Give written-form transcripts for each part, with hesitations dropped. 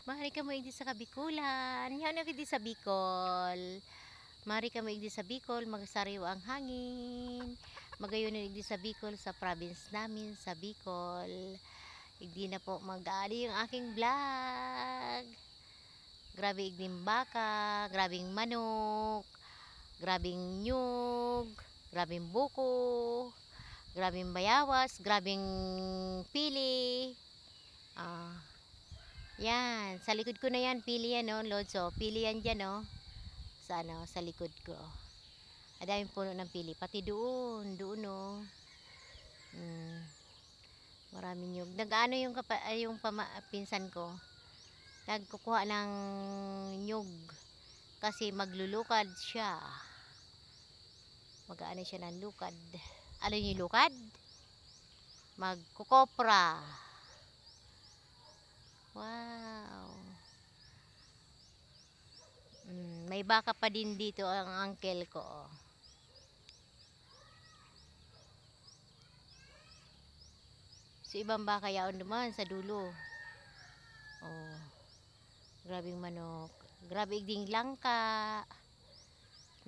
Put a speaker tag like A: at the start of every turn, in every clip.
A: Mari ka maigdi sa kabikulan. Yan na di sa Bicol. Mari ka maigdi sa Bicol, magsariwa ang hangin. Magayon na igdi sa Bicol, sa province namin, sa Bicol. Igdi na po mag-aali yung aking vlog. Grabe igdim baka, grabing manok, grabing nyug, grabing buko, grabing bayawas, grabing pili. Yan, sa likod ko na yan, pili yan, no, Lodso. Pili yan dyan, no, sa, ano, sa likod ko. Adaming puno ng pili, pati doon, no. Maraming nyug. Nag-ano yung pinsan ko, nagkukuha ng nyug kasi maglulukad siya. Mag-ano siya ng lukad. Ano yung lukad? Magkukopra. Wow. May baka pa din dito ang uncle ko. So ibang baka yaon naman sa dulo. Oh. Grabing manok. Grabe ding langka.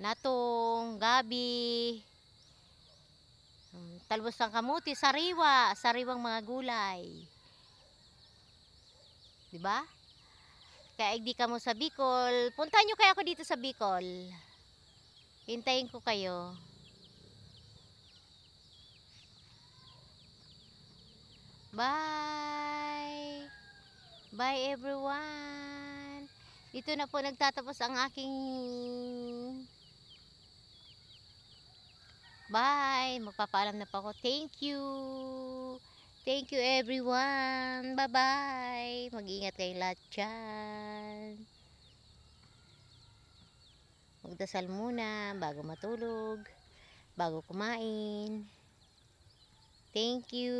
A: Natong, gabi. Talbos ng kamuti, sariwa, sariwang mga gulay. 'Di ba? Kaya di ka mo sa Bicol, puntahan nyo kaya ako dito sa Bicol. Hintayin ko kayo. Bye! Bye everyone! Dito na po nagtatapos ang aking bye! Magpapaalam na po ako. Thank you! Thank you everyone! Bye-bye! Mag-ingat kayong lahat dyan. Magdasal muna bago matulog, bago kumain. Thank you.